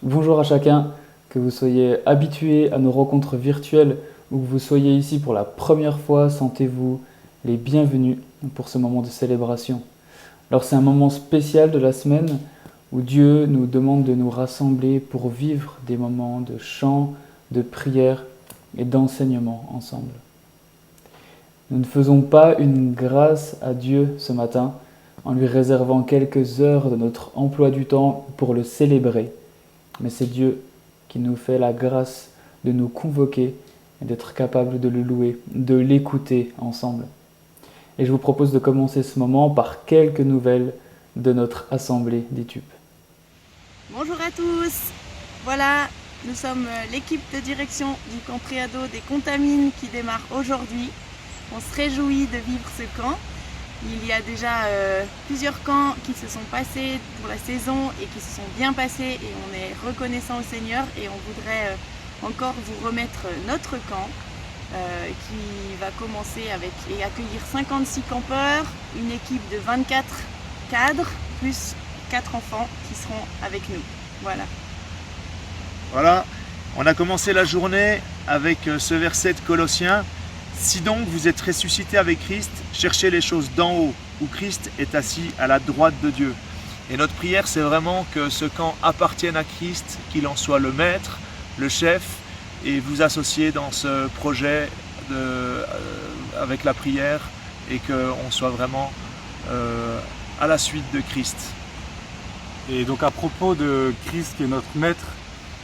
Bonjour à chacun, que vous soyez habitués à nos rencontres virtuelles ou que vous soyez ici pour la première fois, sentez-vous les bienvenus pour ce moment de célébration. Alors c'est un moment spécial de la semaine où Dieu nous demande de nous rassembler pour vivre des moments de chant, de prière et d'enseignement ensemble. Nous ne faisons pas une grâce à Dieu ce matin en lui réservant quelques heures de notre emploi du temps pour le célébrer. Mais c'est Dieu qui nous fait la grâce de nous convoquer et d'être capable de le louer, de l'écouter ensemble. Et je vous propose de commencer ce moment par quelques nouvelles de notre assemblée d'Étup. Bonjour à tous. Voilà, nous sommes l'équipe de direction du camp préado des Contamines qui démarre aujourd'hui. On se réjouit de vivre ce camp. Il y a déjà plusieurs camps qui se sont passés pour la saison et qui se sont bien passés et on est reconnaissant au Seigneur et on voudrait encore vous remettre notre camp qui va commencer avec et accueillir 56 campeurs, une équipe de 24 cadres plus 4 enfants qui seront avec nous. Voilà, on a commencé la journée avec ce verset de Colossiens. Si donc vous êtes ressuscités avec Christ, cherchez les choses d'en haut, où Christ est assis à la droite de Dieu. Et notre prière, c'est vraiment que ce camp appartienne à Christ, qu'il en soit le maître, le chef, et vous associer dans ce projet avec la prière, et qu'on soit vraiment à la suite de Christ. Et donc à propos de Christ qui est notre maître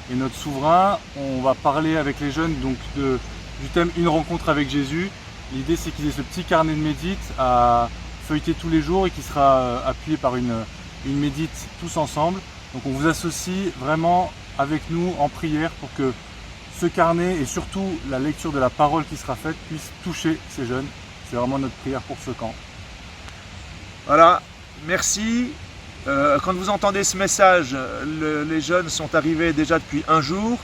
et notre souverain, on va parler avec les jeunes donc du thème Une rencontre avec Jésus. L'idée c'est qu'ils aient ce petit carnet de médite à feuilleter tous les jours et qui sera appuyé par une médite tous ensemble. Donc on vous associe vraiment avec nous en prière pour que ce carnet et surtout la lecture de la parole qui sera faite puisse toucher ces jeunes. C'est vraiment notre prière pour ce camp. Voilà, merci. Quand vous entendez ce message, les jeunes sont arrivés déjà depuis un jour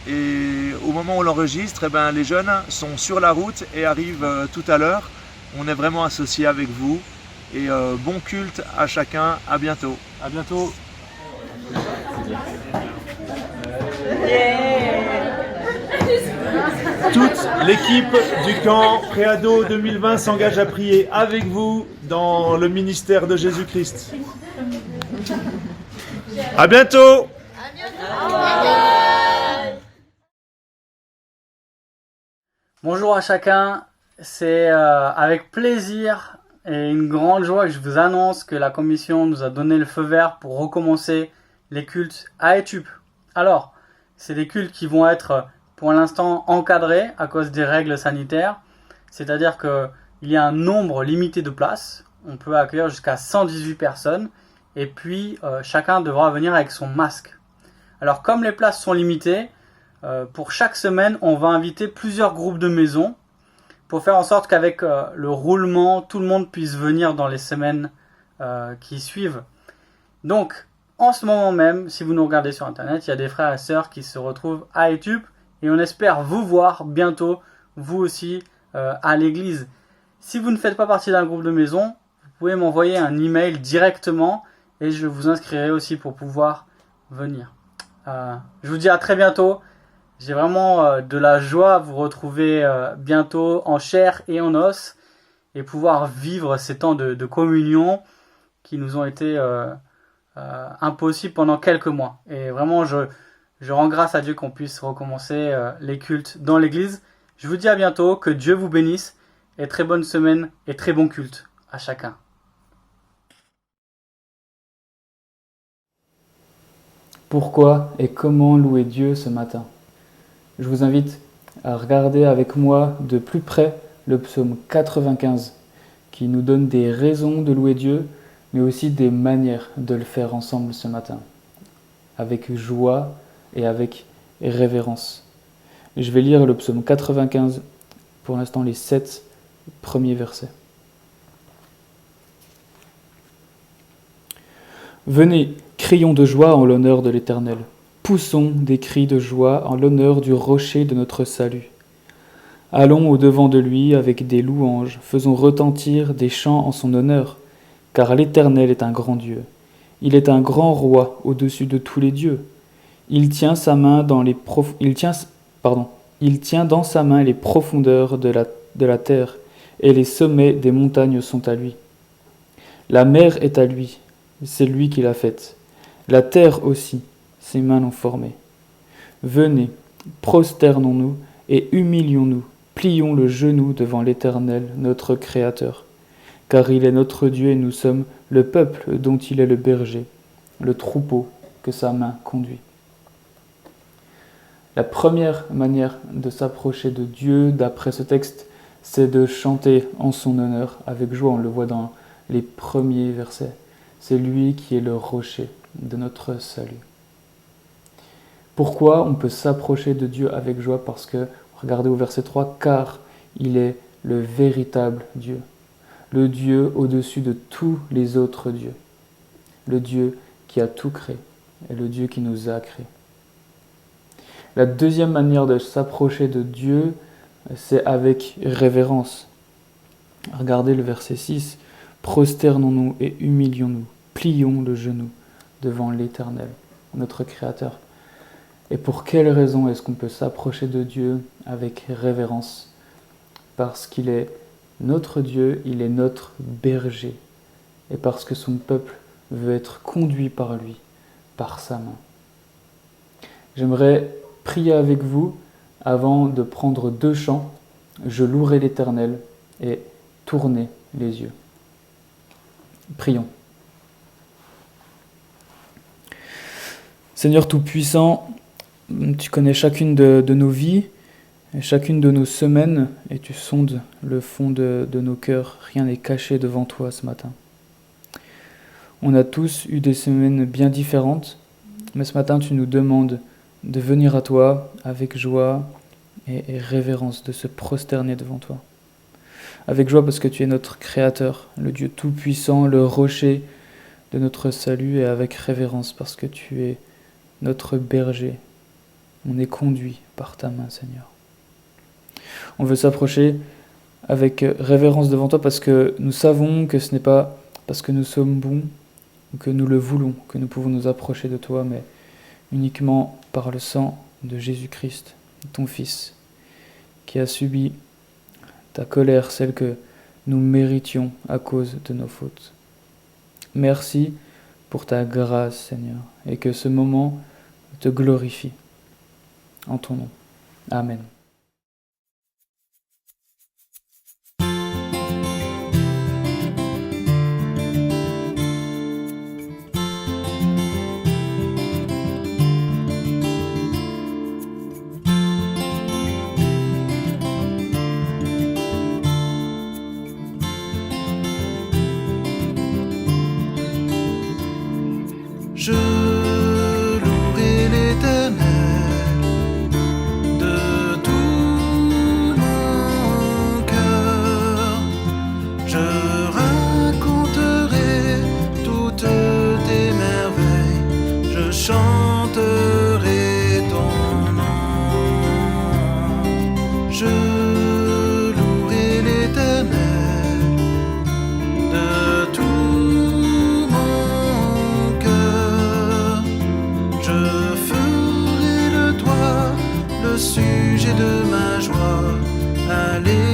et au moment où on l'enregistre, les jeunes sont sur la route et arrivent tout à l'heure. On est vraiment associés avec vous et bon culte à chacun, à bientôt. À bientôt. Toute l'équipe du camp Préado 2020 s'engage à prier avec vous dans le ministère de Jésus-Christ. À bientôt. Bonjour à chacun, c'est avec plaisir et une grande joie que je vous annonce que la commission nous a donné le feu vert pour recommencer les cultes à Étup. Alors, c'est des cultes qui vont être pour l'instant encadrés à cause des règles sanitaires, c'est-à-dire qu'il y a un nombre limité de places, on peut accueillir jusqu'à 118 personnes et puis chacun devra venir avec son masque. Alors comme les places sont limitées, pour chaque semaine, on va inviter plusieurs groupes de maisons pour faire en sorte qu'avec le roulement, tout le monde puisse venir dans les semaines qui suivent. Donc, en ce moment même, si vous nous regardez sur Internet, il y a des frères et sœurs qui se retrouvent à Étup et on espère vous voir bientôt, vous aussi, à l'église. Si vous ne faites pas partie d'un groupe de maison, vous pouvez m'envoyer un email directement et je vous inscrirai aussi pour pouvoir venir. Je vous dis à très bientôt. J'ai vraiment de la joie à vous retrouver bientôt en chair et en os et pouvoir vivre ces temps de communion qui nous ont été impossibles pendant quelques mois. Et vraiment, je rends grâce à Dieu qu'on puisse recommencer les cultes dans l'église. Je vous dis à bientôt, que Dieu vous bénisse et très bonne semaine et très bon culte à chacun. Pourquoi et comment louer Dieu ce matin ? Je vous invite à regarder avec moi de plus près le psaume 95 qui nous donne des raisons de louer Dieu, mais aussi des manières de le faire ensemble ce matin, avec joie et avec révérence. Je vais lire le psaume 95, pour l'instant les 7 premiers versets. Venez, crions de joie en l'honneur de l'Éternel. Poussons des cris de joie en l'honneur du rocher de notre salut. Allons au-devant de lui avec des louanges, faisons retentir des chants en son honneur, car l'Éternel est un grand Dieu. Il est un grand roi au-dessus de tous les dieux. Il tient sa main dans les il tient dans sa main les profondeurs de la terre, et les sommets des montagnes sont à lui. La mer est à lui, c'est lui qui l'a faite. La terre aussi, ses mains l'ont formée. Venez, prosternons-nous et humilions-nous, plions le genou devant l'Éternel, notre Créateur. Car il est notre Dieu et nous sommes le peuple dont il est le berger, le troupeau que sa main conduit. La première manière de s'approcher de Dieu, d'après ce texte, c'est de chanter en son honneur avec joie. On le voit dans les premiers versets. C'est lui qui est le rocher de notre salut. Pourquoi on peut s'approcher de Dieu avec joie? Parce que, regardez au verset 3, car il est le véritable Dieu, le Dieu au-dessus de tous les autres dieux, le Dieu qui a tout créé et le Dieu qui nous a créés. La deuxième manière de s'approcher de Dieu, c'est avec révérence. Regardez le verset 6. Prosternons-nous et humilions-nous, plions le genou devant l'Éternel, notre Créateur. Et pour quelle raison est-ce qu'on peut s'approcher de Dieu avec révérence? Parce qu'il est notre Dieu, il est notre berger, et parce que son peuple veut être conduit par lui, par sa main. J'aimerais prier avec vous avant de prendre 2 chants, Je louerai l'Éternel, et tourner les yeux. Prions. Seigneur Tout-Puissant, tu connais chacune de nos vies, et chacune de nos semaines, et tu sondes le fond de nos cœurs. Rien n'est caché devant toi ce matin. On a tous eu des semaines bien différentes, mais ce matin tu nous demandes de venir à toi avec joie et révérence, de se prosterner devant toi. Avec joie parce que tu es notre Créateur, le Dieu Tout-Puissant, le rocher de notre salut, et avec révérence parce que tu es notre berger. On est conduit par ta main, Seigneur. On veut s'approcher avec révérence devant toi parce que nous savons que ce n'est pas parce que nous sommes bons ou que nous le voulons que nous pouvons nous approcher de toi, mais uniquement par le sang de Jésus-Christ, ton Fils, qui a subi ta colère, celle que nous méritions à cause de nos fautes. Merci pour ta grâce, Seigneur, et que ce moment te glorifie. En ton nom. Amen. Je louerai l'Éternel de tout mon cœur. Je raconterai toutes tes merveilles. Je chanterai ton nom. Je louerai l'Éternel de tout sujet de ma joie. Alléluia.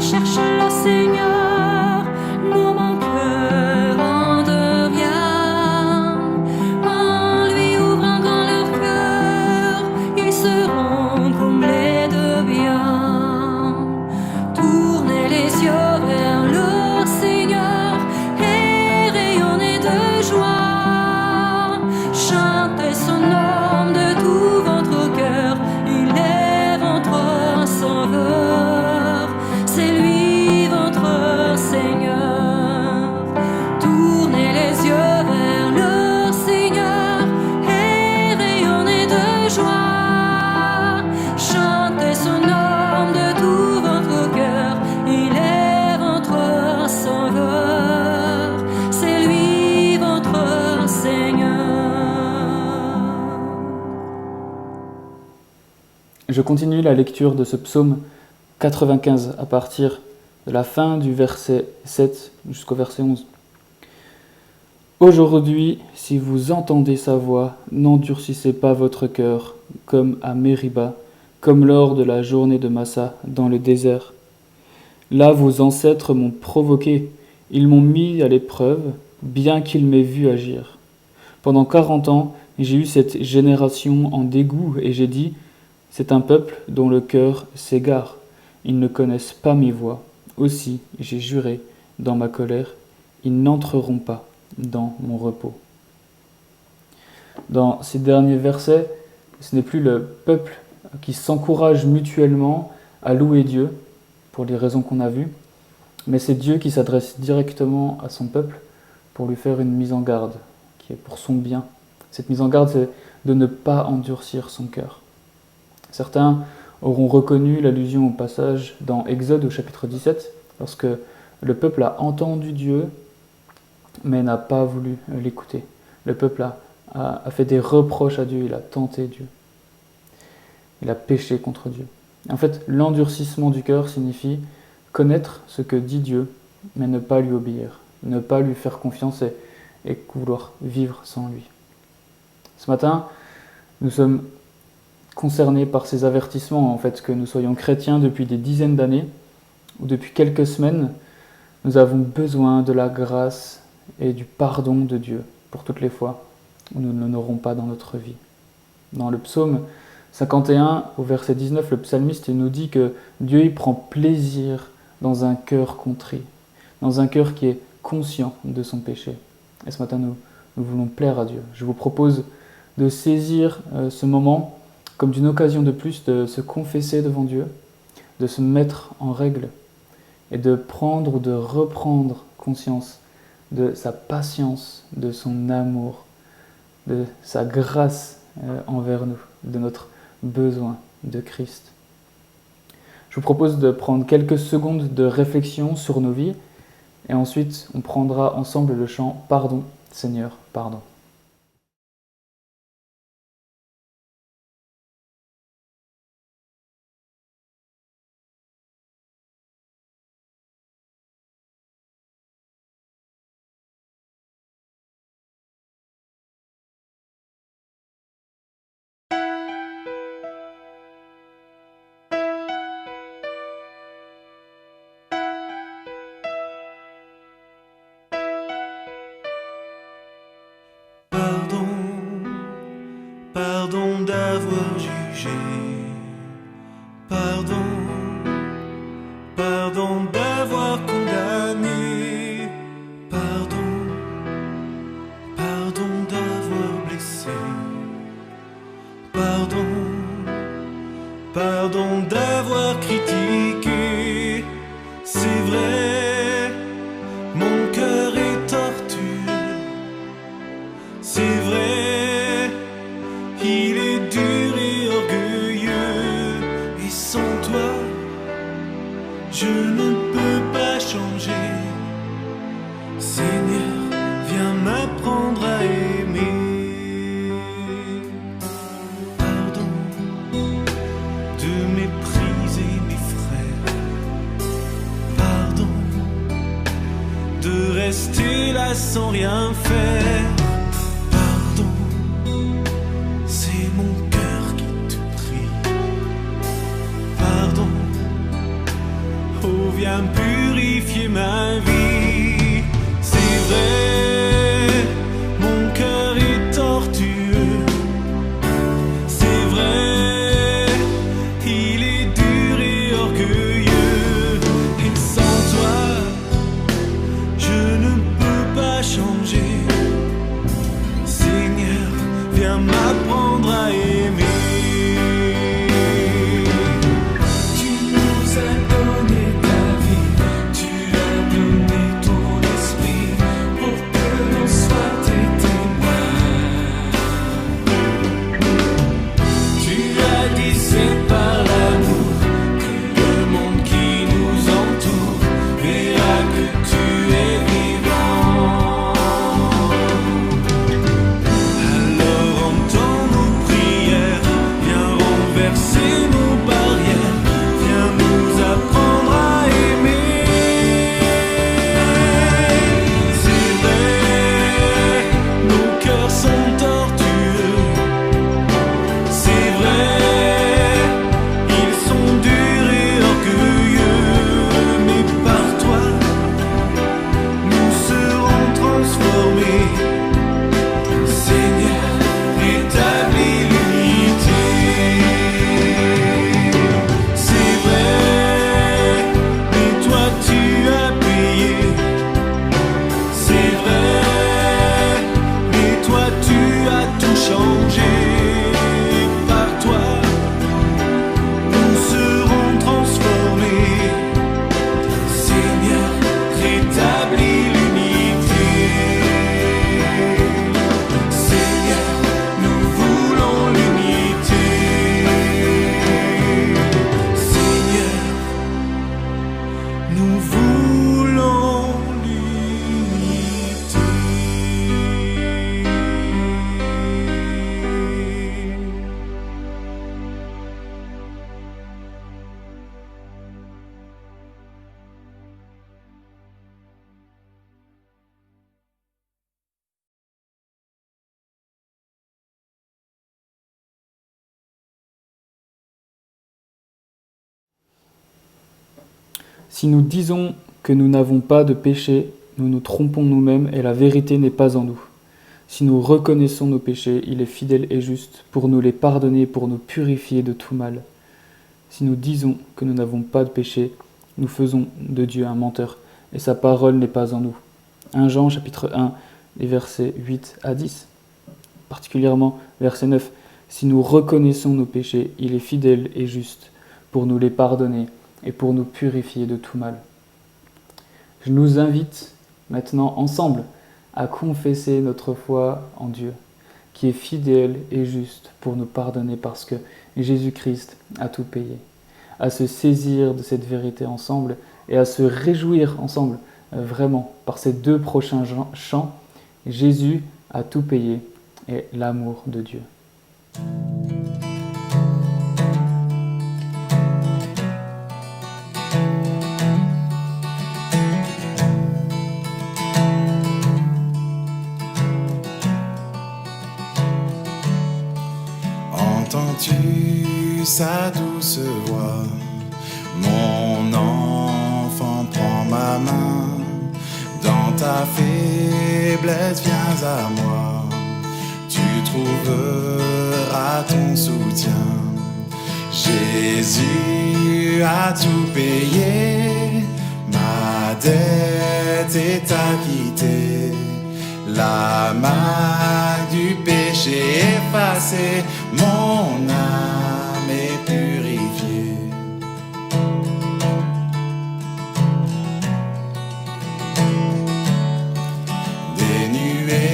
cherche le Seigneur, nous mon cœur en devient. En lui ouvrant grand leur cœur, ils seront comblés de bien. Tournez les yeux vers le Seigneur et rayonnez de joie. Chantez son nom de tout votre cœur, il est votre sauveur, c'est lui votre Seigneur. Tournez les yeux vers le Seigneur et rayonnez de joie. Chantez son nom de tout votre cœur, il est votre sauveur, c'est lui votre Seigneur. Je continue la lecture de ce psaume 95 à partir de la fin du verset 7 jusqu'au verset 11. Aujourd'hui, si vous entendez sa voix, n'endurcissez pas votre cœur, comme à Mériba, comme lors de la journée de Massa dans le désert. Là, vos ancêtres m'ont provoqué, ils m'ont mis à l'épreuve, bien qu'ils m'aient vu agir. Pendant 40 ans, j'ai eu cette génération en dégoût et j'ai dit, c'est un peuple dont le cœur s'égare. Ils ne connaissent pas mes voies. Aussi, j'ai juré dans ma colère, ils n'entreront pas dans mon repos. Dans ces derniers versets, ce n'est plus le peuple qui s'encourage mutuellement à louer Dieu, pour les raisons qu'on a vues, mais c'est Dieu qui s'adresse directement à son peuple pour lui faire une mise en garde, qui est pour son bien. Cette mise en garde, c'est de ne pas endurcir son cœur. Certains auront reconnu l'allusion au passage dans Exode au chapitre 17, lorsque le peuple a entendu Dieu, mais n'a pas voulu l'écouter. Le peuple a fait des reproches à Dieu, il a tenté Dieu. Il a péché contre Dieu. En fait, l'endurcissement du cœur signifie connaître ce que dit Dieu, mais ne pas lui obéir, ne pas lui faire confiance et vouloir vivre sans lui. Ce matin, nous sommes concernés par ces avertissements, en fait, que nous soyons chrétiens depuis des dizaines d'années ou depuis quelques semaines, nous avons besoin de la grâce et du pardon de Dieu pour toutes les fois où nous ne l'aurons pas dans notre vie. Dans le psaume 51, au verset 19, le psalmiste nous dit que Dieu il prend plaisir dans un cœur contrit, dans un cœur qui est conscient de son péché. Et ce matin, nous voulons plaire à Dieu. Je vous propose de saisir ce moment comme une occasion de plus de se confesser devant Dieu, de se mettre en règle et de prendre ou de reprendre conscience de sa patience, de son amour, de sa grâce envers nous, de notre besoin de Christ. Je vous propose de prendre quelques secondes de réflexion sur nos vies et ensuite on prendra ensemble le chant « Pardon, Seigneur, pardon ». Pardon, pardon d'avoir jugé. Pardon, pardon d'avoir condamné. Pardon, pardon d'avoir blessé. Pardon, pardon d'avoir critiqué. C'est vrai, mon cœur est torturé. C'est vrai, il est dur et orgueilleux, et sans toi, je ne peux pas changer. Seigneur, viens m'apprendre à aimer. Pardon de mépriser mes frères. Pardon de rester là sans rien faire. C'est mon cœur qui te prie. Pardon, Oh, viens purifier ma vie. C'est vrai, mon cœur est tortueux. C'est vrai, il est dur et orgueilleux. Et sans toi, je ne peux pas changer. Seigneur, viens m'apprendre à aimer. Si nous disons que nous n'avons pas de péché, nous nous trompons nous-mêmes et la vérité n'est pas en nous. Si nous reconnaissons nos péchés, il est fidèle et juste pour nous les pardonner et pour nous purifier de tout mal. Si nous disons que nous n'avons pas de péché, nous faisons de Dieu un menteur et sa parole n'est pas en nous. 1 Jean chapitre 1, les versets 8 à 10. Particulièrement verset 9. Si nous reconnaissons nos péchés, il est fidèle et juste pour nous les pardonner et pour nous purifier de tout mal. Je nous invite maintenant ensemble à confesser notre foi en Dieu, qui est fidèle et juste pour nous pardonner parce que Jésus-Christ a tout payé, à se saisir de cette vérité ensemble et à se réjouir ensemble, vraiment, par ces 2 prochains chants. Jésus a tout payé et l'amour de Dieu. Entends-tu sa douce voix? Mon enfant, prends ma main. Dans ta faiblesse, viens à moi. Tu trouveras ton soutien. Jésus a tout payé. Ma dette est acquittée. La marque du péché effacée, mon âme est purifiée. Dénué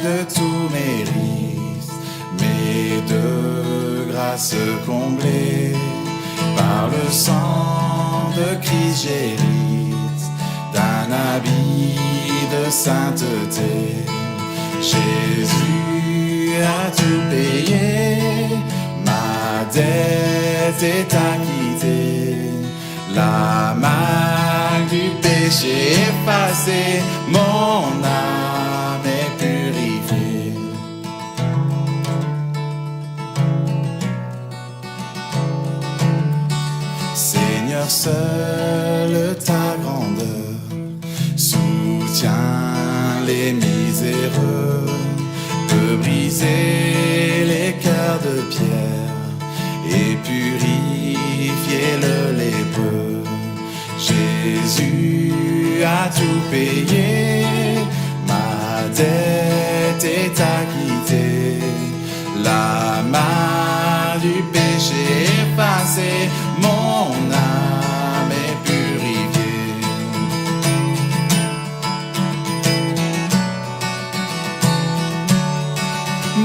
de tous mes risques, mais de grâce comblée, par le sang de Christ j'hérite d'un habit de sainteté. Jésus a tout payé, ma dette est acquittée. La marque du péché effacée, mon âme est purifiée. Seigneur, seul briser les cœurs de pierre et purifier le lépreux. Jésus a tout payé, ma dette est acquittée, la main du péché effacée, mon âme est purifiée.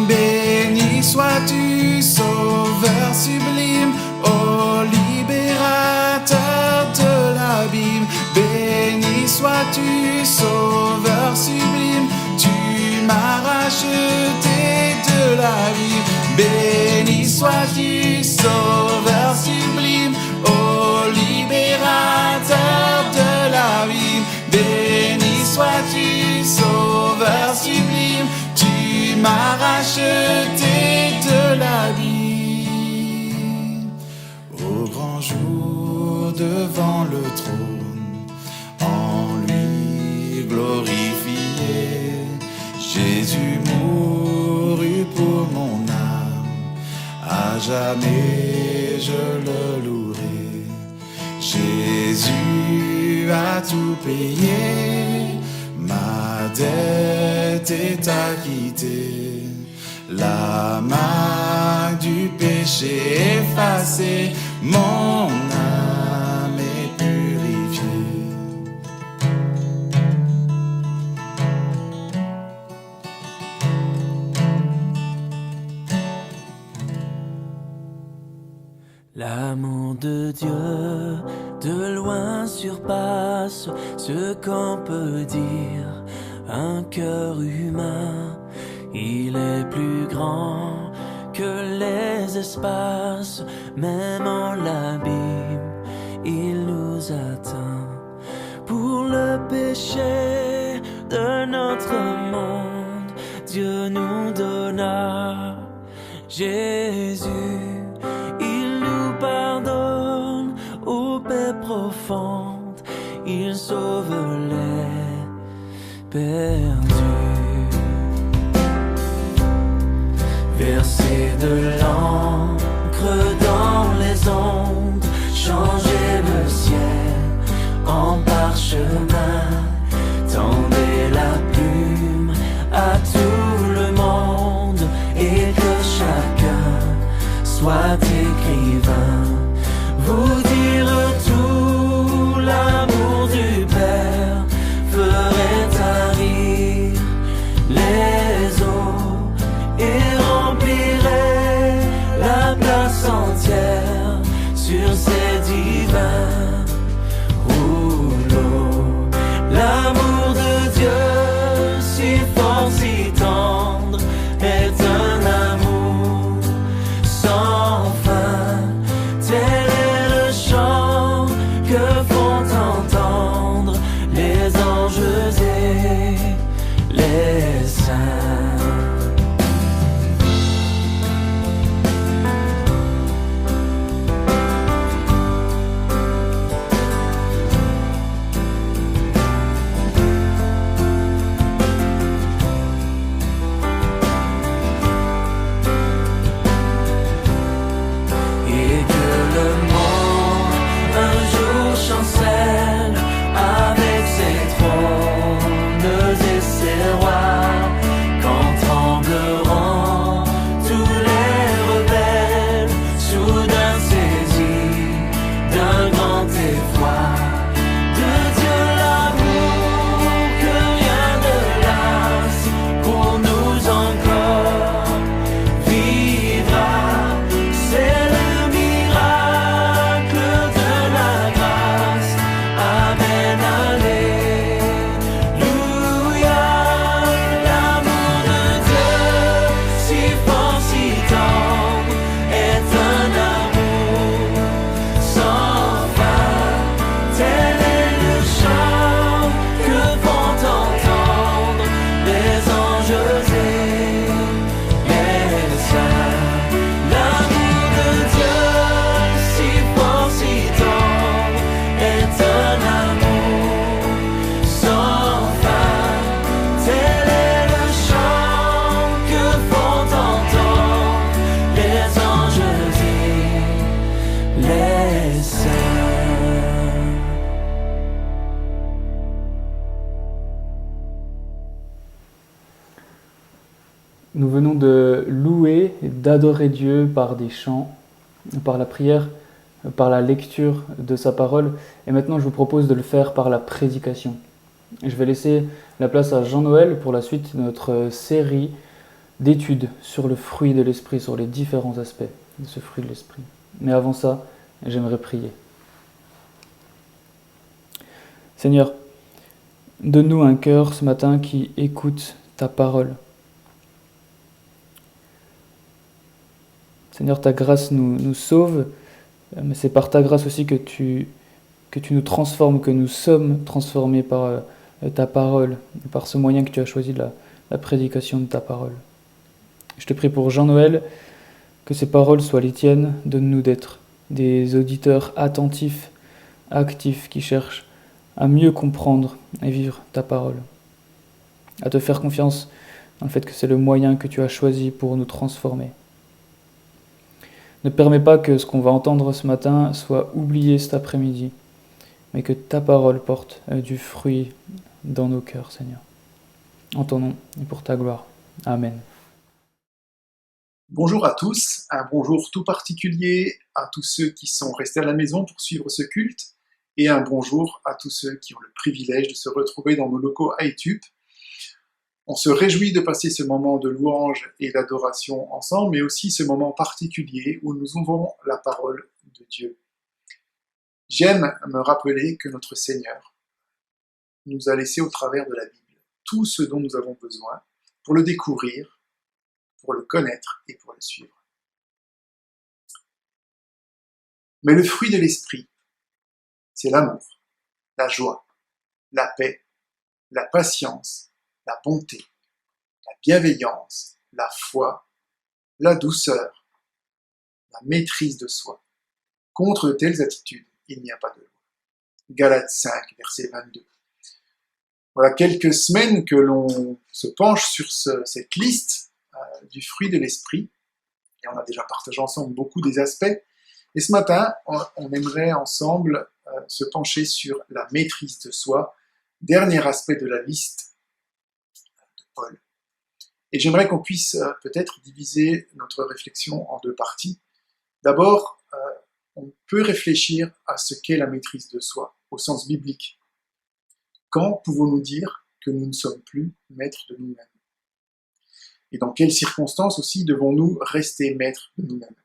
Béni sois-tu, Sauveur sublime, ô libérateur de l'abîme. Béni sois-tu, Sauveur sublime, tu m'as racheté de la vie. Béni sois-tu, Sauveur sublime, ô libérateur de la vie. Béni sois-tu, Sauveur sublime, tu m'as racheté de la vie. Au grand jour devant le trône, en lui glorifié, Jésus mourut pour mon âme, à jamais je le louerai. Jésus a tout payé, ma dette est acquittée, la main du péché effacée, mon âme est purifiée. L'amour de Dieu de loin surpasse ce qu'on peut dire. Un cœur humain, il est plus grand que les espaces. Même en l'abîme, il nous atteint. Pour le péché de notre monde, Dieu nous donna Jésus. Il nous pardonne aux paix profondes, il sauve les perdus. Verser de l'encre dans les ondes, changer le ciel en parchemin, tendez la plume à tout le monde et que chacun soit écrivain, vous dire tout l'amour du Père ferait tarir les eaux et remplirait la place entière sur ces divins rouleaux. L'amour de Dieu si fort, si tendre, est un amour sans fin. Tel est le chant que font entendre les anges et les saints. Et que le monde un jour chancelle Nous venons de louer et d'adorer Dieu par des chants, par la prière, par la lecture de sa parole. Et maintenant, je vous propose de le faire par la prédication. Je vais laisser la place à Jean-Noël pour la suite de notre série d'études sur le fruit de l'esprit, sur les différents aspects de ce fruit de l'esprit. Mais avant ça, j'aimerais prier. Seigneur, donne-nous un cœur ce matin qui écoute ta parole. Seigneur, ta grâce nous sauve, mais c'est par ta grâce aussi que tu nous transformes, que nous sommes transformés par ta parole, par ce moyen que tu as choisi de la prédication de ta parole. Je te prie pour Jean-Noël, que ces paroles soient les tiennes, donne-nous d'être des auditeurs attentifs, actifs, qui cherchent à mieux comprendre et vivre ta parole, à te faire confiance dans le fait que c'est le moyen que tu as choisi pour nous transformer. Ne permets pas que ce qu'on va entendre ce matin soit oublié cet après-midi, mais que ta parole porte du fruit dans nos cœurs, Seigneur. En ton nom et pour ta gloire. Amen. Bonjour à tous, un bonjour tout particulier à tous ceux qui sont restés à la maison pour suivre ce culte, et un bonjour à tous ceux qui ont le privilège de se retrouver dans nos locaux à Etup. On se réjouit de passer ce moment de louange et d'adoration ensemble, mais aussi ce moment particulier où nous ouvrons la parole de Dieu. J'aime me rappeler que notre Seigneur nous a laissé au travers de la Bible tout ce dont nous avons besoin pour le découvrir, pour le connaître et pour le suivre. Mais le fruit de l'esprit, c'est l'amour, la joie, la paix, la patience, la bonté, la bienveillance, la foi, la douceur, la maîtrise de soi. Contre de telles attitudes, il n'y a pas de loi. Galates 5, verset 22. Voilà quelques semaines que l'on se penche sur cette liste du fruit de l'esprit, et on a déjà partagé ensemble beaucoup des aspects. Et ce matin, on aimerait ensemble se pencher sur la maîtrise de soi, dernier aspect de la liste de Paul. Et j'aimerais qu'on puisse peut-être diviser notre réflexion en deux parties. D'abord, on peut réfléchir à ce qu'est la maîtrise de soi, au sens biblique. Quand pouvons-nous dire que nous ne sommes plus maîtres de nous-mêmes? Et dans quelles circonstances aussi devons-nous rester maîtres de nous-mêmes?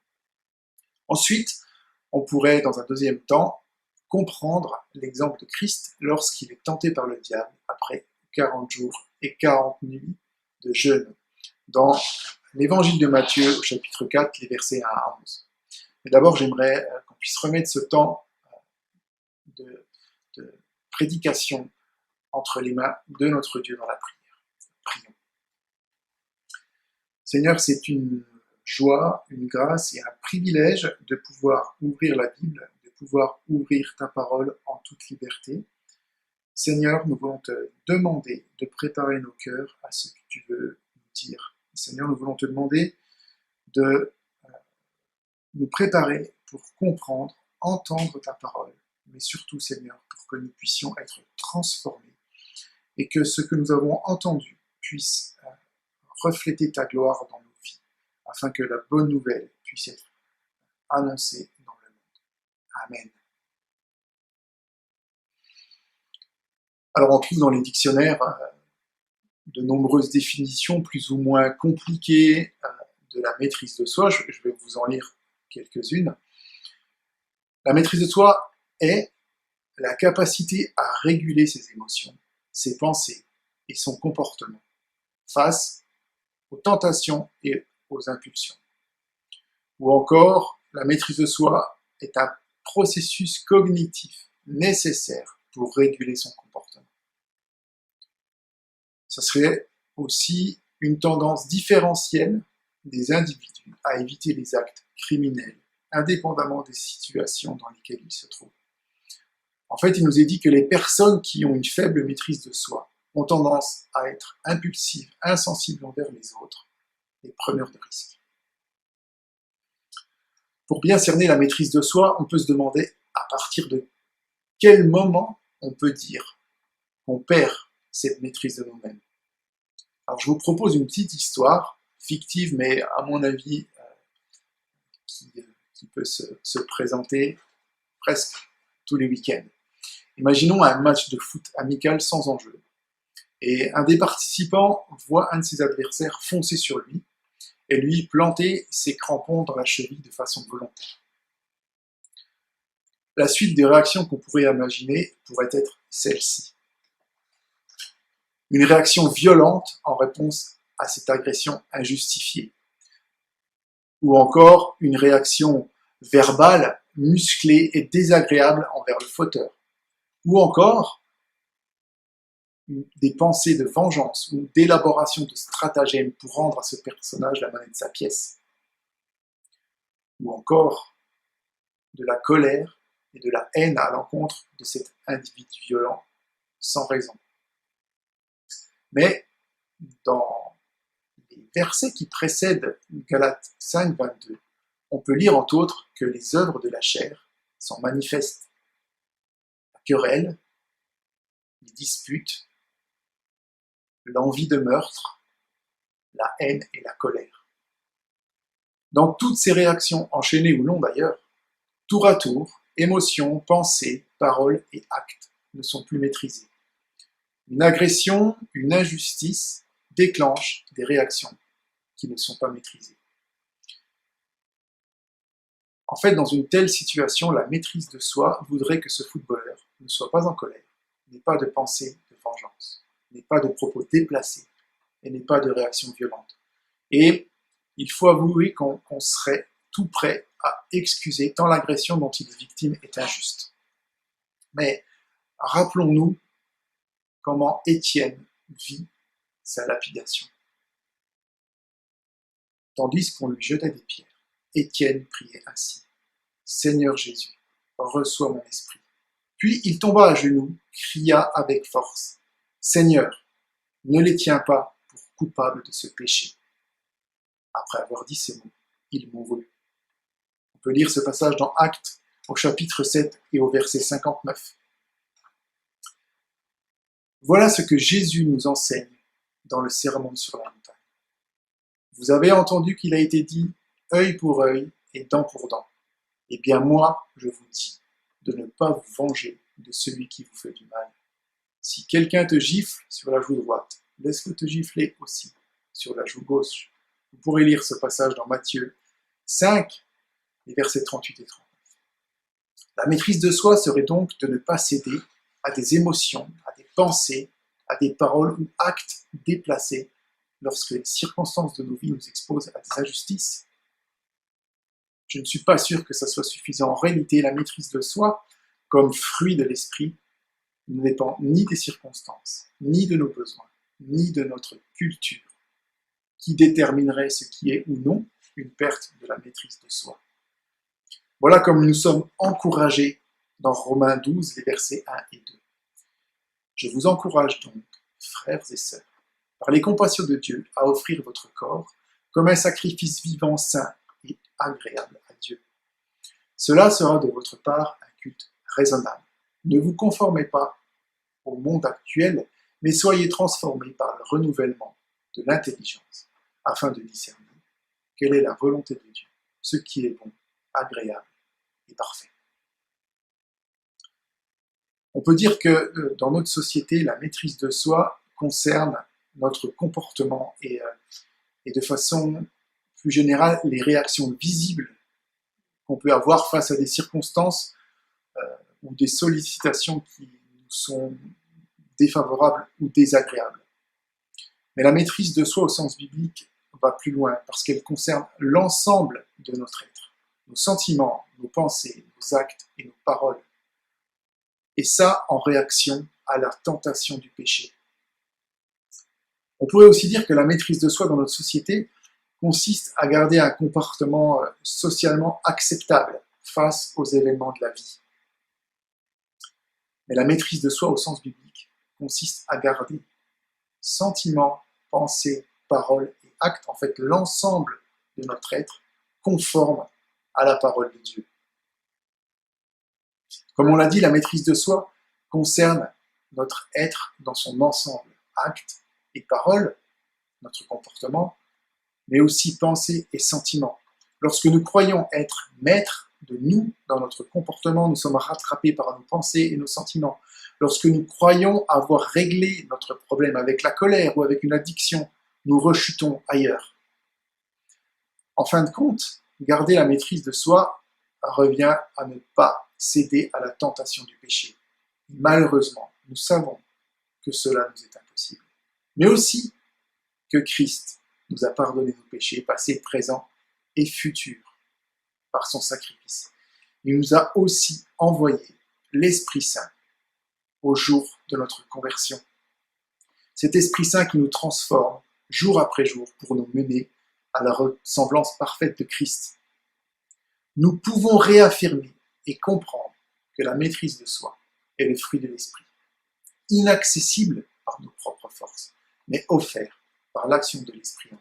Ensuite, on pourrait, dans un deuxième temps, comprendre l'exemple de Christ lorsqu'il est tenté par le diable après 40 jours et 40 nuits de jeûne, dans l'évangile de Matthieu au chapitre 4, les versets 1 à 11. Mais d'abord, j'aimerais qu'on puisse remettre ce temps de prédication entre les mains de notre Dieu dans la prière. Prions. Seigneur, c'est une joie, une grâce et un privilège de pouvoir ouvrir la Bible, de pouvoir ouvrir ta parole en toute liberté. Seigneur, nous voulons te demander de préparer nos cœurs à ce que tu veux nous dire. Seigneur, nous voulons te demander de nous préparer pour comprendre, entendre ta parole, mais surtout, Seigneur, pour que nous puissions être transformés et que ce que nous avons entendu puisse refléter ta gloire dans nos vies, afin que la bonne nouvelle puisse être annoncée dans le monde. Amen. Alors on trouve dans les dictionnaires de nombreuses définitions plus ou moins compliquées de la maîtrise de soi. Je vais vous en lire quelques-unes. La maîtrise de soi est la capacité à réguler ses émotions, ses pensées et son comportement face aux tentations et aux impulsions. Ou encore, la maîtrise de soi est un processus cognitif nécessaire pour réguler son comportement. Ce serait aussi une tendance différentielle des individus à éviter les actes criminels, indépendamment des situations dans lesquelles ils se trouvent. En fait, il nous est dit que les personnes qui ont une faible maîtrise de soi ont tendance à être impulsives, insensibles envers les autres et preneurs de risques. Pour bien cerner la maîtrise de soi, on peut se demander à partir de quel moment on peut dire qu'on perd cette maîtrise de nous-mêmes. Alors je vous propose une petite histoire fictive, mais à mon avis, qui peut se présenter presque tous les week-ends. Imaginons un match de foot amical sans enjeu, et un des participants voit un de ses adversaires foncer sur lui, et lui planter ses crampons dans la cheville de façon volontaire. La suite des réactions qu'on pourrait imaginer pourrait être celle-ci. Une réaction violente en réponse à cette agression injustifiée. Ou encore une réaction verbale, musclée et désagréable envers le fauteur. Ou encore des pensées de vengeance ou d'élaboration de stratagèmes pour rendre à ce personnage la monnaie de sa pièce. Ou encore de la colère et de la haine à l'encontre de cet individu violent sans raison. Mais dans les versets qui précèdent Galates 5, 22, on peut lire entre autres que les œuvres de la chair sont manifestes. La querelle, les disputes, l'envie de meurtre, la haine et la colère. Dans toutes ces réactions, enchaînées ou non d'ailleurs, tour à tour, émotions, pensées, paroles et actes ne sont plus maîtrisés. Une agression, une injustice déclenchent des réactions qui ne sont pas maîtrisées. En fait, dans une telle situation, la maîtrise de soi voudrait que ce footballeur ne soit pas en colère, n'ait pas de pensée de vengeance, n'ait pas de propos déplacés et n'ait pas de réaction violente. Et il faut avouer qu'on serait tout prêt à excuser tant l'agression dont il est victime est injuste. Mais rappelons-nous comment Étienne vit sa lapidation. Tandis qu'on lui jetait des pierres, Étienne priait ainsi. Seigneur Jésus, reçois mon esprit. Puis il tomba à genoux, cria avec force. Seigneur, ne les tiens pas pour coupables de ce péché. Après avoir dit ces mots, il mourut. On peut lire ce passage dans Actes au chapitre 7 et au verset 59. Voilà ce que Jésus nous enseigne dans le sermon sur la montagne. Vous avez entendu qu'il a été dit « œil pour œil et dent pour dent ». Eh bien moi, je vous dis de ne pas vous venger de celui qui vous fait du mal. Si quelqu'un te gifle sur la joue droite, laisse-le te gifler aussi sur la joue gauche. Vous pourrez lire ce passage dans Matthieu 5, les versets 38 et 39. La maîtrise de soi serait donc de ne pas céder à des émotions, à des pensées, à des paroles ou actes déplacés lorsque les circonstances de nos vies nous exposent à des injustices. Je ne suis pas sûr que ça soit suffisant. En réalité, la maîtrise de soi, comme fruit de l'esprit, ne dépend ni des circonstances, ni de nos besoins, ni de notre culture, qui déterminerait ce qui est ou non une perte de la maîtrise de soi. Voilà comme nous sommes encouragés dans Romains 12, les versets 1 et 2. Je vous encourage donc, frères et sœurs, par les compassions de Dieu, à offrir votre corps comme un sacrifice vivant, saint et agréable à Dieu. Cela sera de votre part un culte raisonnable. Ne vous conformez pas au monde actuel, mais soyez transformés par le renouvellement de l'intelligence, afin de discerner quelle est la volonté de Dieu, ce qui est bon, agréable et parfait. On peut dire que dans notre société, la maîtrise de soi concerne notre comportement et de façon plus générale les réactions visibles qu'on peut avoir face à des circonstances ou des sollicitations qui nous sont défavorables ou désagréables. Mais la maîtrise de soi au sens biblique va plus loin parce qu'elle concerne l'ensemble de notre être, nos sentiments, nos pensées, nos actes et nos paroles. Et ça en réaction à la tentation du péché. On pourrait aussi dire que la maîtrise de soi dans notre société consiste à garder un comportement socialement acceptable face aux événements de la vie. Mais la maîtrise de soi au sens biblique consiste à garder sentiments, pensées, paroles et actes, en fait l'ensemble de notre être, conforme à la parole de Dieu. Comme on l'a dit, la maîtrise de soi concerne notre être dans son ensemble, actes et paroles, notre comportement, mais aussi pensées et sentiments. Lorsque nous croyons être maîtres de nous dans notre comportement, nous sommes rattrapés par nos pensées et nos sentiments. Lorsque nous croyons avoir réglé notre problème avec la colère ou avec une addiction, nous rechutons ailleurs. En fin de compte, garder la maîtrise de soi revient à ne pas céder à la tentation du péché. Malheureusement, nous savons que cela nous est impossible. Mais aussi que Christ nous a pardonné nos péchés, passés, présents et futurs, par son sacrifice. Il nous a aussi envoyé l'Esprit Saint au jour de notre conversion. Cet Esprit Saint qui nous transforme jour après jour pour nous mener à la ressemblance parfaite de Christ. Nous pouvons réaffirmer et comprendre que la maîtrise de soi est le fruit de l'Esprit, inaccessible par nos propres forces, mais offert par l'action de l'Esprit en nous.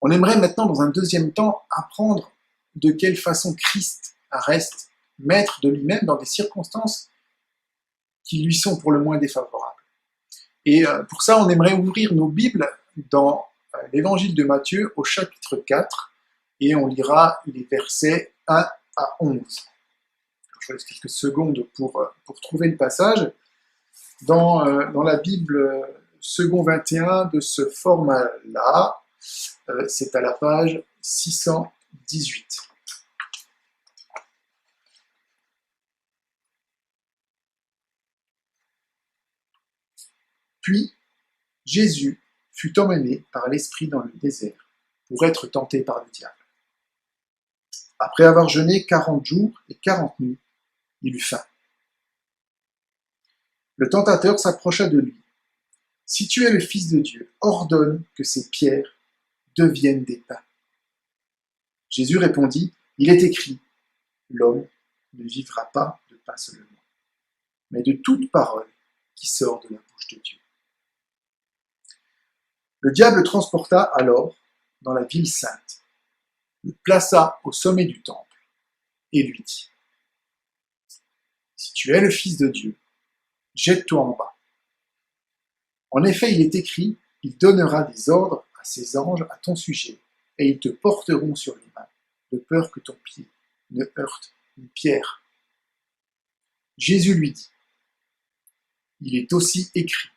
On aimerait maintenant, dans un deuxième temps, apprendre de quelle façon Christ reste maître de lui-même dans des circonstances qui lui sont pour le moins défavorables. Et pour ça, on aimerait ouvrir nos Bibles dans l'évangile de Matthieu au chapitre 4, et on lira les versets 1 à 11. Je vous laisse quelques secondes pour trouver le passage. Dans la Bible second 21 de ce format-là, c'est à la page 618. Puis, Jésus fut emmené par l'Esprit dans le désert pour être tenté par le diable. Après avoir jeûné 40 jours et 40 nuits, il eut faim. Le tentateur s'approcha de lui. « Si tu es le Fils de Dieu, ordonne que ces pierres deviennent des pains. » Jésus répondit, « Il est écrit, l'homme ne vivra pas de pain seulement, mais de toute parole qui sort de la bouche de Dieu. » Le diable le transporta alors dans la ville sainte, le plaça au sommet du temple et lui dit, « Si tu es le Fils de Dieu, jette-toi en bas. En effet, il est écrit, il donnera des ordres à ses anges à ton sujet, et ils te porteront sur les mains, de peur que ton pied ne heurte une pierre. » Jésus lui dit, « Il est aussi écrit,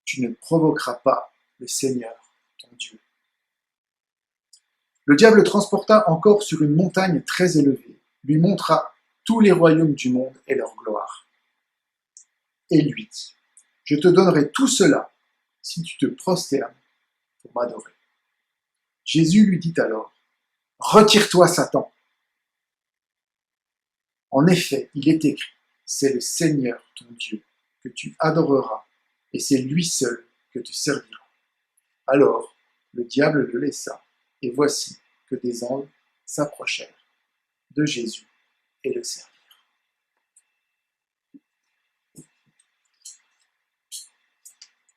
tu ne provoqueras pas le Seigneur, ton Dieu. » Le diable le transporta encore sur une montagne très élevée, lui montra tous les royaumes du monde et leur gloire. Et lui dit, « Je te donnerai tout cela si tu te prosternes pour m'adorer. » Jésus lui dit alors, « Retire-toi, Satan. En effet, il est écrit, c'est le Seigneur, ton Dieu, que tu adoreras, et c'est lui seul que tu serviras. » Alors, le diable le laissa, et voici que des anges s'approchèrent de Jésus et le servirent.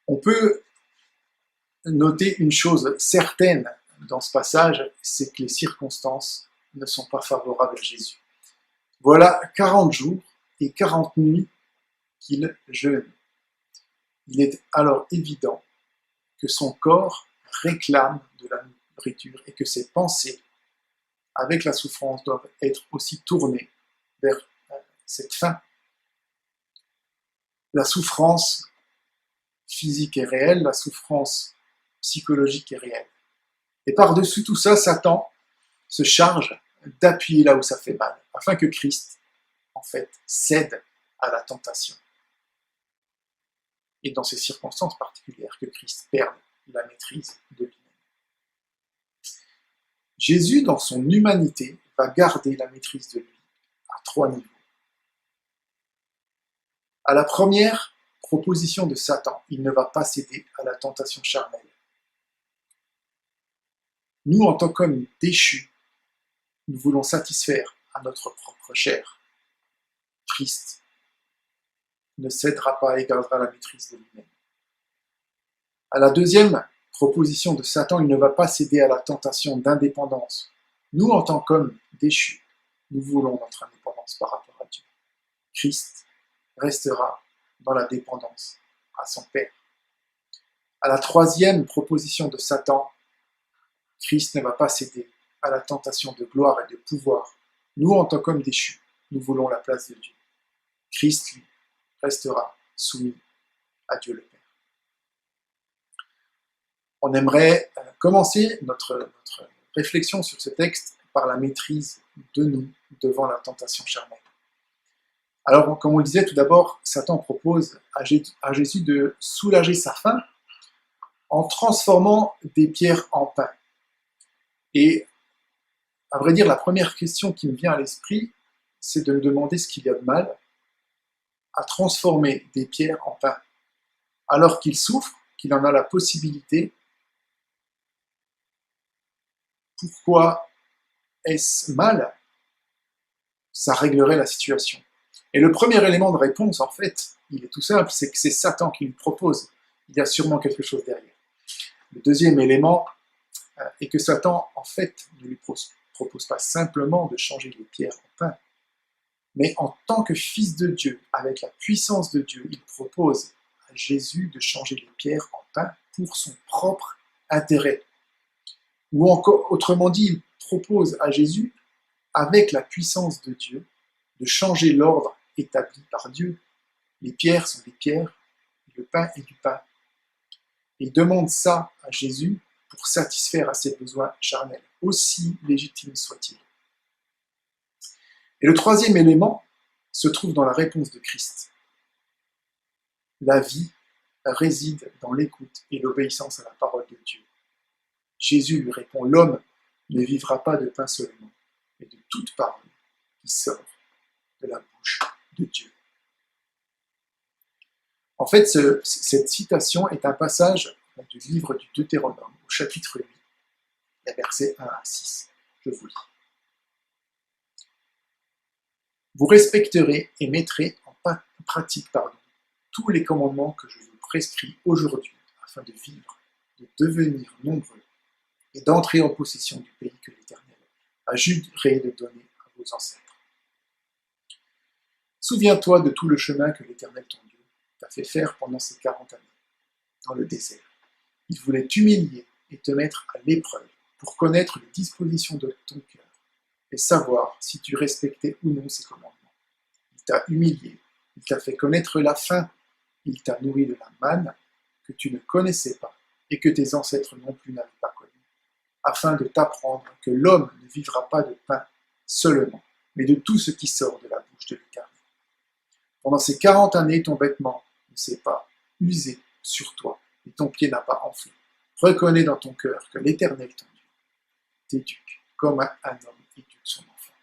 On peut noter une chose certaine dans ce passage, c'est que les circonstances ne sont pas favorables à Jésus. Voilà 40 jours et 40 nuits qu'il jeûne. Il est alors évident que son corps réclame de la nourriture et que ses pensées, avec la souffrance, doivent être aussi tournées vers cette faim. La souffrance physique est réelle, la souffrance psychologique est réelle. Et par-dessus tout ça, Satan se charge d'appuyer là où ça fait mal, afin que Christ, en fait, cède à la tentation. Et dans ces circonstances particulières, que Christ perde la maîtrise de lui-même. Jésus, dans son humanité, va garder la maîtrise de lui à 3 niveaux. À la première proposition de Satan, il ne va pas céder à la tentation charnelle. Nous, en tant qu'hommes déchus, nous voulons satisfaire à notre propre chair. Christ ne cédera pas et gardera la maîtrise de lui-même. À la deuxième proposition de Satan, il ne va pas céder à la tentation d'indépendance. Nous, en tant qu'hommes déchus, nous voulons notre indépendance par rapport à Dieu. Christ restera dans la dépendance à son Père. À la troisième proposition de Satan, Christ ne va pas céder à la tentation de gloire et de pouvoir. Nous, en tant qu'hommes déchus, nous voulons la place de Dieu. Christ, lui, restera soumis à Dieu le Père. On aimerait commencer notre réflexion sur ce texte par la maîtrise de nous devant la tentation charnelle. Alors, comme on le disait, tout d'abord, Satan propose à Jésus de soulager sa faim en transformant des pierres en pain. Et à vrai dire, la première question qui me vient à l'esprit, c'est de me demander ce qu'il y a de mal à transformer des pierres en pain. Alors qu'il souffre, qu'il en a la possibilité, pourquoi est-ce mal? Ça réglerait la situation. Et le premier élément de réponse, en fait, il est tout simple, c'est que c'est Satan qui lui propose. Il y a sûrement quelque chose derrière. Le deuxième élément est que Satan, en fait, ne lui propose pas simplement de changer les pierres en pain, mais en tant que fils de Dieu, avec la puissance de Dieu, il propose à Jésus de changer les pierres en pain pour son propre intérêt. Ou encore, autrement dit, il propose à Jésus, avec la puissance de Dieu, de changer l'ordre établi par Dieu. Les pierres sont des pierres, le pain est du pain. Et il demande ça à Jésus pour satisfaire à ses besoins charnels, aussi légitimes soient-ils. Et le troisième élément se trouve dans la réponse de Christ. La vie réside dans l'écoute et l'obéissance à la parole de Dieu. Jésus lui répond, l'homme ne vivra pas de pain seulement, mais de toute parole qui sort de la bouche de Dieu. En fait, cette citation est un passage du livre du Deutéronome, au chapitre 8, les versets 1 à 6. Je vous lis. Vous respecterez et mettrez en pratique tous les commandements que je vous prescris aujourd'hui, afin de vivre, de devenir nombreux et d'entrer en possession du pays que l'Éternel a juré de donner à vos ancêtres. Souviens-toi de tout le chemin que l'Éternel ton Dieu t'a fait faire pendant ces 40 années, dans le désert. Il voulait t'humilier et te mettre à l'épreuve pour connaître les dispositions de ton cœur et savoir si tu respectais ou non ses commandements. Il t'a humilié, il t'a fait connaître la faim, il t'a nourri de la manne que tu ne connaissais pas et que tes ancêtres non plus n'avaient pas connue, afin de t'apprendre que l'homme ne vivra pas de pain seulement, mais de tout ce qui sort de la bouche de l'Éternel. Pendant ces 40 années, ton vêtement ne s'est pas usé sur toi et ton pied n'a pas enflé. Reconnais dans ton cœur que l'Éternel, ton Dieu, t'éduque comme un homme éduque son enfant.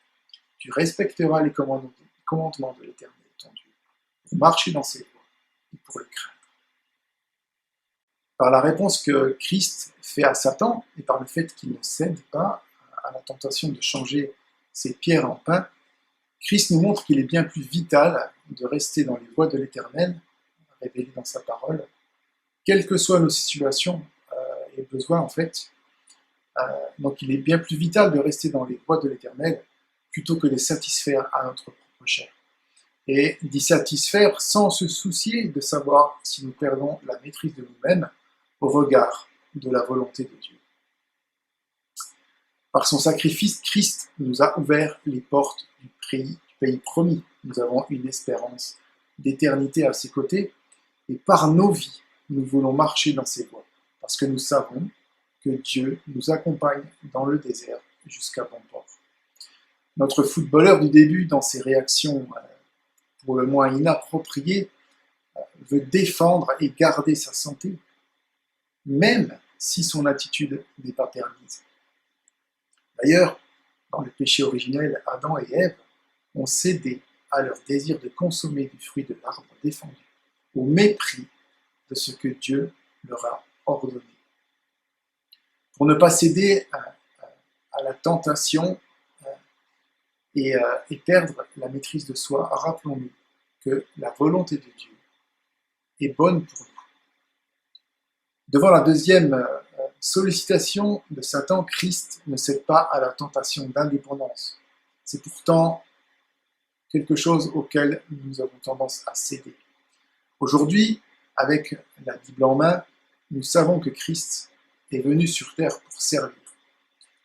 Tu respecteras les commandements de l'Éternel, ton Dieu, pour marcher dans ses voies et pour le craindre. Par la réponse que Christ fait à Satan et par le fait qu'il ne cède pas à la tentation de changer ses pierres en pain, Christ nous montre qu'il est bien plus vital de rester dans les voies de l'Éternel, révélées dans sa parole, quelles que soient nos situations et besoins en fait. Donc il est bien plus vital de rester dans les voies de l'Éternel plutôt que de satisfaire à notre propre chair. Et d'y satisfaire sans se soucier de savoir si nous perdons la maîtrise de nous-mêmes au regard de la volonté de Dieu. Par son sacrifice, Christ nous a ouvert les portes du pays promis. Nous avons une espérance d'éternité à ses côtés, et par nos vies, nous voulons marcher dans ses voies, parce que nous savons que Dieu nous accompagne dans le désert jusqu'à bon port. Notre footballeur du début, dans ses réactions pour le moins inappropriées, veut défendre et garder sa santé, même si son attitude n'est pas permise. D'ailleurs, dans le péché originel, Adam et Ève ont cédé à leur désir de consommer du fruit de l'arbre défendu, au mépris de ce que Dieu leur a ordonné. Pour ne pas céder à la tentation et perdre la maîtrise de soi, rappelons-nous que la volonté de Dieu est bonne pour nous. Devant la deuxième sollicitation de Satan, Christ ne cède pas à la tentation d'indépendance. C'est pourtant quelque chose auquel nous avons tendance à céder. Aujourd'hui, avec la Bible en main, nous savons que Christ est venu sur terre pour servir.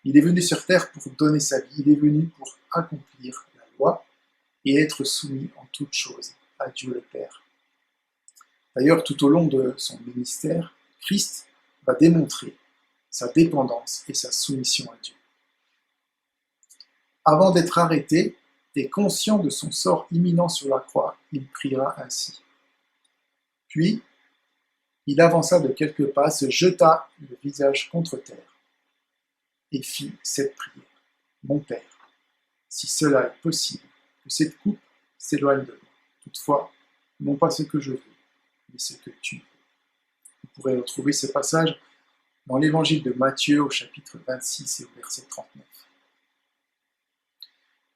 Il est venu sur terre pour donner sa vie. Il est venu pour accomplir la loi et être soumis en toutes choses à Dieu le Père. D'ailleurs, tout au long de son ministère, Christ va démontrer sa dépendance et sa soumission à Dieu. Avant d'être arrêté et conscient de son sort imminent sur la croix, il priera ainsi. Puis, il avança de quelques pas, se jeta le visage contre terre et fit cette prière. Mon Père, si cela est possible, que cette coupe s'éloigne de moi. Toutefois, non pas ce que je veux, mais ce que tu veux. Vous pourrez retrouver ce passage dans l'évangile de Matthieu au chapitre 26 et au verset 39.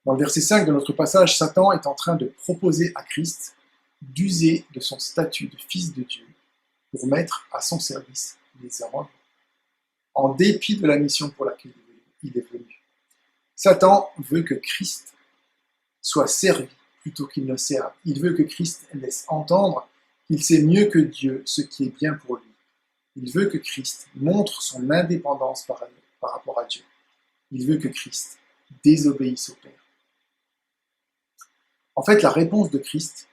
Dans le verset 5 de notre passage, Satan est en train de proposer à Christ d'user de son statut de fils de Dieu pour mettre à son service les anges, en dépit de la mission pour laquelle il est venu. Satan veut que Christ soit servi plutôt qu'il ne serve. Il veut que Christ laisse entendre qu'il sait mieux que Dieu ce qui est bien pour lui. Il veut que Christ montre son indépendance par rapport à Dieu. Il veut que Christ désobéisse au Père. En fait, la réponse de Christ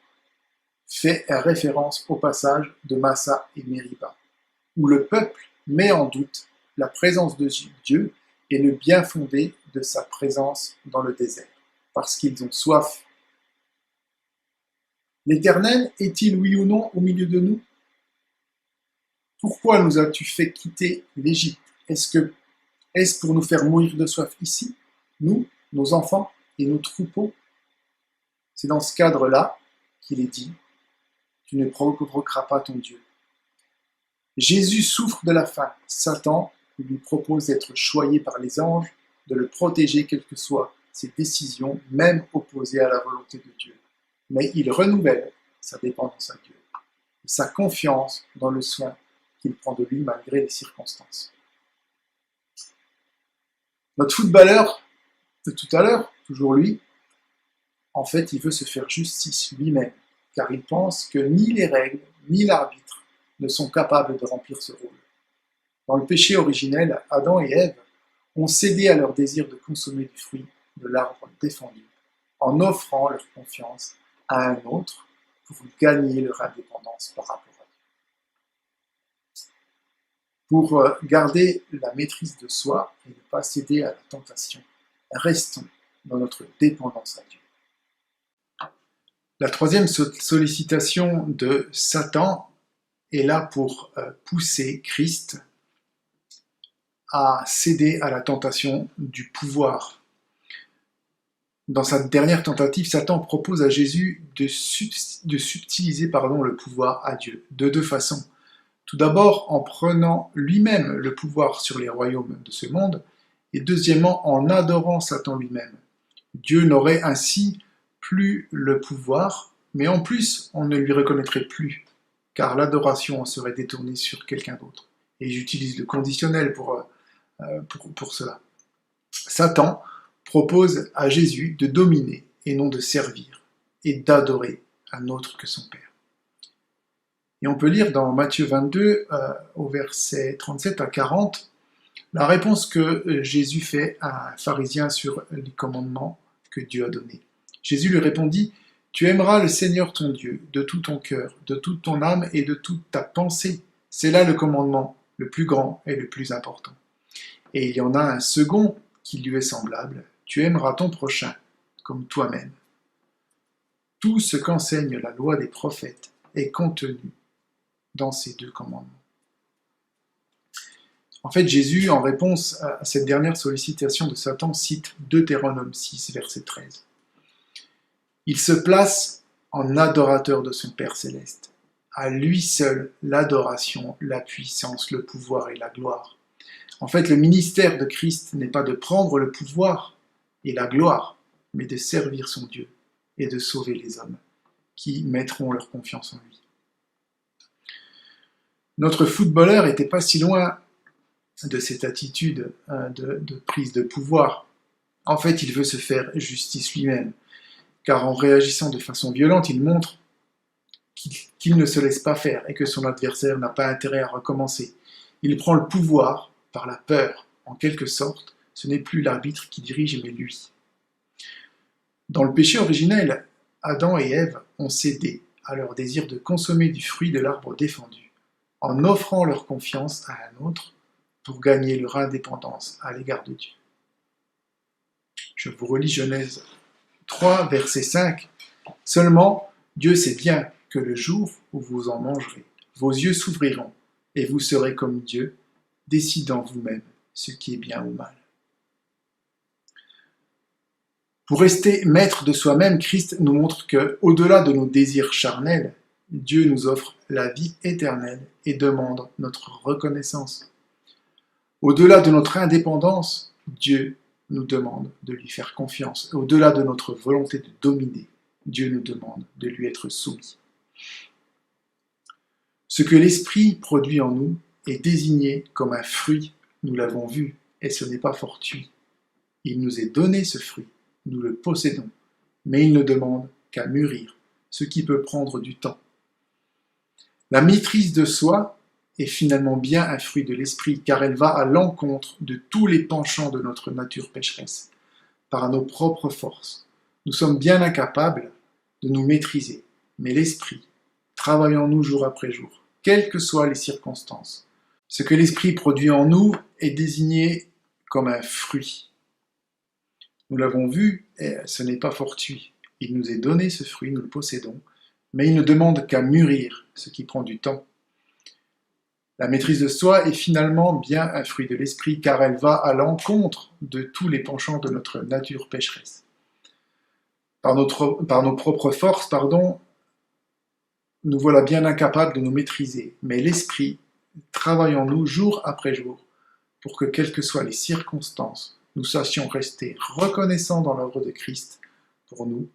fait référence au passage de Massa et Mériba, où le peuple met en doute la présence de Dieu et le bien fondé de sa présence dans le désert, parce qu'ils ont soif. L'Éternel est-il oui ou non au milieu de nous? Pourquoi nous as-tu fait quitter l'Égypte? Est-ce pour nous faire mourir de soif ici, nous, nos enfants et nos troupeaux? C'est dans ce cadre-là qu'il est dit « Tu ne provoqueras pas ton Dieu ». Jésus souffre de la faim. Satan lui propose d'être choyé par les anges, de le protéger quelles que soient ses décisions, même opposées à la volonté de Dieu. Mais il renouvelle sa dépendance à Dieu et sa confiance dans le soin qu'il prend de lui malgré les circonstances. Notre footballeur de tout à l'heure, toujours lui, en fait, il veut se faire justice lui-même, car il pense que ni les règles, ni l'arbitre ne sont capables de remplir ce rôle. Dans le péché originel, Adam et Ève ont cédé à leur désir de consommer du fruit de l'arbre défendu, en offrant leur confiance à un autre pour gagner leur indépendance par rapport à Dieu. Pour garder la maîtrise de soi et ne pas céder à la tentation, restons dans notre dépendance à Dieu. La troisième sollicitation de Satan est là pour pousser Christ à céder à la tentation du pouvoir. Dans sa dernière tentative, Satan propose à Jésus de subtiliser le pouvoir à Dieu, de deux façons. Tout d'abord en prenant lui-même le pouvoir sur les royaumes de ce monde, et deuxièmement en adorant Satan lui-même. Dieu n'aurait ainsi plus le pouvoir, mais en plus on ne lui reconnaîtrait plus, car l'adoration en serait détournée sur quelqu'un d'autre. Et j'utilise le conditionnel pour cela. Satan propose à Jésus de dominer et non de servir, et d'adorer un autre que son Père. Et on peut lire dans Matthieu 22, au verset 37 à 40, la réponse que Jésus fait à un pharisien sur les commandements que Dieu a donnés. Jésus lui répondit « Tu aimeras le Seigneur ton Dieu de tout ton cœur, de toute ton âme et de toute ta pensée. C'est là le commandement, le plus grand et le plus important. Et il y en a un second qui lui est semblable. Tu aimeras ton prochain comme toi-même. Tout ce qu'enseigne la loi des prophètes est contenu dans ces deux commandements. » En fait, Jésus, en réponse à cette dernière sollicitation de Satan, cite Deutéronome 6, verset 13. Il se place en adorateur de son Père céleste. À lui seul, l'adoration, la puissance, le pouvoir et la gloire. En fait, le ministère de Christ n'est pas de prendre le pouvoir et la gloire, mais de servir son Dieu et de sauver les hommes qui mettront leur confiance en lui. Notre footballeur n'était pas si loin de cette attitude de prise de pouvoir. En fait, il veut se faire justice lui-même, car en réagissant de façon violente, il montre qu'il ne se laisse pas faire et que son adversaire n'a pas intérêt à recommencer. Il prend le pouvoir par la peur. En quelque sorte, ce n'est plus l'arbitre qui dirige, mais lui. Dans le péché originel, Adam et Ève ont cédé à leur désir de consommer du fruit de l'arbre défendu, en offrant leur confiance à un autre pour gagner leur indépendance à l'égard de Dieu. Je vous relis Genèse 3, verset 5. « Seulement, Dieu sait bien que le jour où vous en mangerez, vos yeux s'ouvriront et vous serez comme Dieu, décidant vous-même ce qui est bien ou mal. » Pour rester maître de soi-même, Christ nous montre que, au-delà de nos désirs charnels, Dieu nous offre la vie éternelle et demande notre reconnaissance. Au-delà de notre indépendance, Dieu nous demande de lui faire confiance. Au-delà de notre volonté de dominer, Dieu nous demande de lui être soumis. Ce que l'Esprit produit en nous est désigné comme un fruit, nous l'avons vu, et ce n'est pas fortuit. Il nous est donné ce fruit, nous le possédons, mais il ne demande qu'à mûrir, ce qui peut prendre du temps. La maîtrise de soi est finalement bien un fruit de l'esprit, car elle va à l'encontre de tous les penchants de notre nature pécheresse. Par nos propres forces, nous sommes bien incapables de nous maîtriser, mais l'esprit travaille en nous jour après jour, quelles que soient les circonstances. Ce que l'esprit produit en nous est désigné comme un fruit. Nous l'avons vu, et ce n'est pas fortuit. Il nous est donné ce fruit, nous le possédons, mais il ne demande qu'à mûrir, ce qui prend du temps. La maîtrise de soi est finalement bien un fruit de l'esprit, car elle va à l'encontre de tous les penchants de notre nature pécheresse. Par nos propres forces, nous voilà bien incapables de nous maîtriser, mais l'esprit travaille en nous jour après jour, pour que, quelles que soient les circonstances, nous sachions rester reconnaissants dans l'œuvre de Christ pour nous,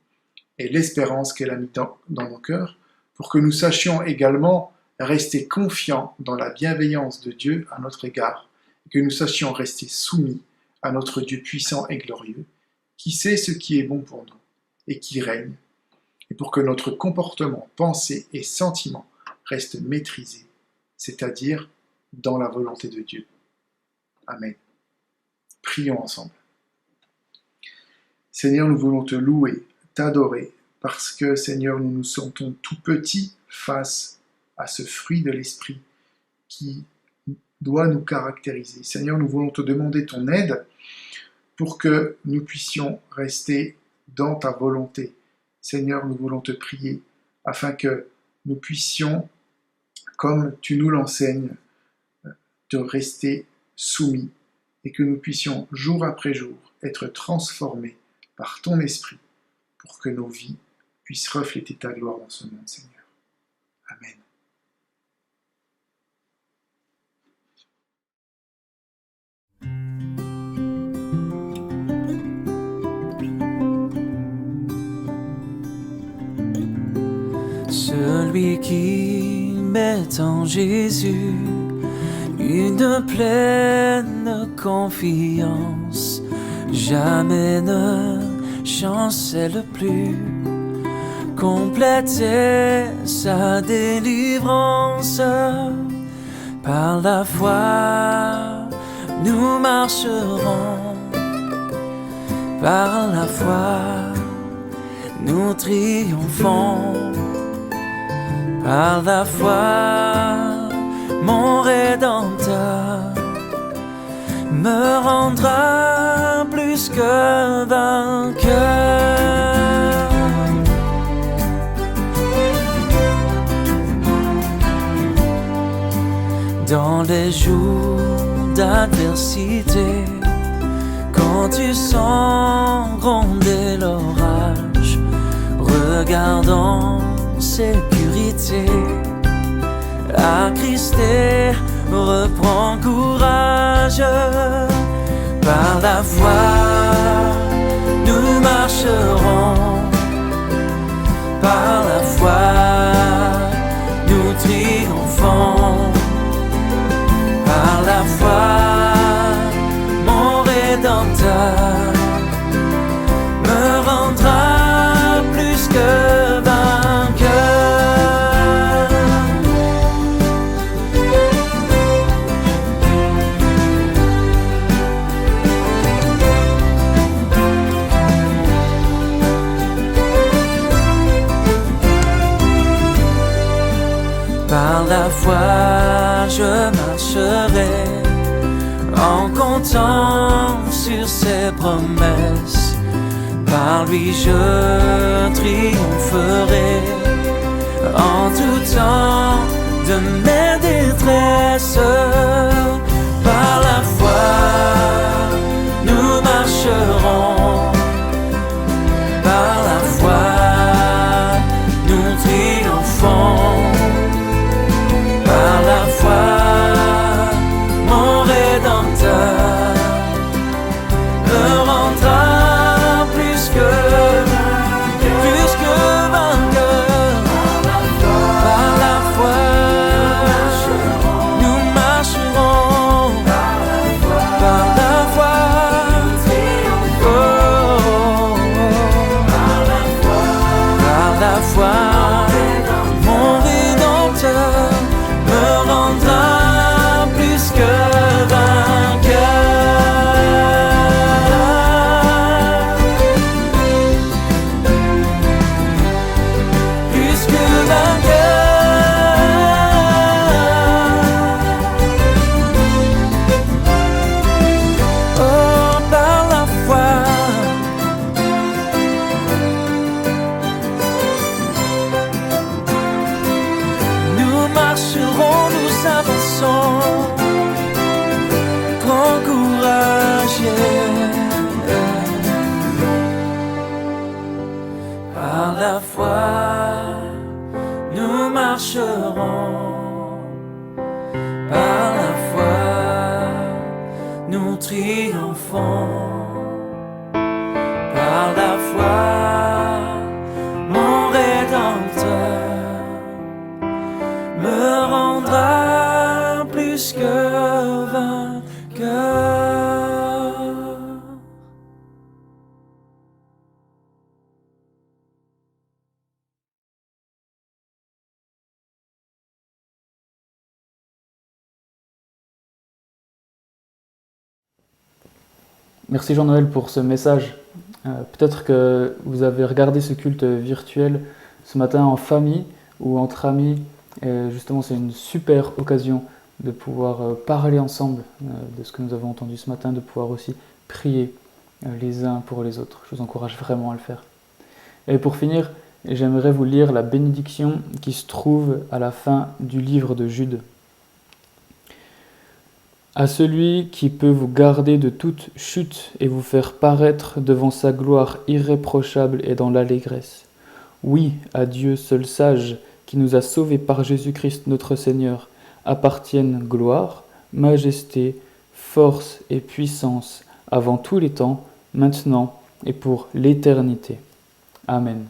et l'espérance qu'elle a mis dans nos cœurs, pour que nous sachions également rester confiants dans la bienveillance de Dieu à notre égard, et que nous sachions rester soumis à notre Dieu puissant et glorieux, qui sait ce qui est bon pour nous, et qui règne, et pour que notre comportement, pensée et sentiment restent maîtrisés, c'est-à-dire dans la volonté de Dieu. Amen. Prions ensemble. Seigneur, nous voulons te louer, t'adorer, parce que, Seigneur, nous nous sentons tout petits face à ce fruit de l'Esprit qui doit nous caractériser. Seigneur, nous voulons te demander ton aide pour que nous puissions rester dans ta volonté. Seigneur, nous voulons te prier afin que nous puissions, comme tu nous l'enseignes, de rester soumis et que nous puissions jour après jour être transformés par ton esprit pour que nos vies puissent refléter ta gloire dans ce monde, Seigneur. Amen. Celui qui met en Jésus une pleine confiance, jamais ne chancelle plus, compléter sa délivrance. Par la foi, nous marcherons, par la foi, nous triomphons. Par la foi, mon Rédempteur me rendra plus que vainqueur. Dans les jours d'adversité, quand tu sens gronder l'orage, regarde en sécurité, attristé, reprends courage. Par la foi, nous marcherons, par la foi, nous triomphons. Par la foi, mon Rédempteur me rendra plus que vainqueur. Par la foi je marcherai en comptant sur ses promesses. Par lui je triompherai en tout temps de mes détresses. Par la foi nous marcherons, par la foi nous triomphons, par la foi mon Rédempteur me rendra plus que vainqueur. Par la foi nous marcherons, par la foi oh, par la foi mon Rédempteur me rendra plus que vainqueur. Plus que vainqueur. Oh, par la foi nous marcherons, nous avançons, prends courage, par la foi nous marcherons, par la foi nous triomphons, par la foi mon Rédempteur me rendra plus que vainqueur. Merci Jean-Noël pour ce message. Peut-être que vous avez regardé ce culte virtuel ce matin en famille ou entre amis. Et justement, c'est une super occasion de pouvoir parler ensemble de ce que nous avons entendu ce matin, de pouvoir aussi prier les uns pour les autres. Je vous encourage vraiment à le faire. Et pour finir, j'aimerais vous lire la bénédiction qui se trouve à la fin du livre de Jude. À celui qui peut vous garder de toute chute et vous faire paraître devant sa gloire irréprochable et dans l'allégresse. Oui, à Dieu seul sage, qui nous a sauvés par Jésus-Christ notre Seigneur, appartiennent gloire, majesté, force et puissance avant tous les temps, maintenant et pour l'éternité. Amen.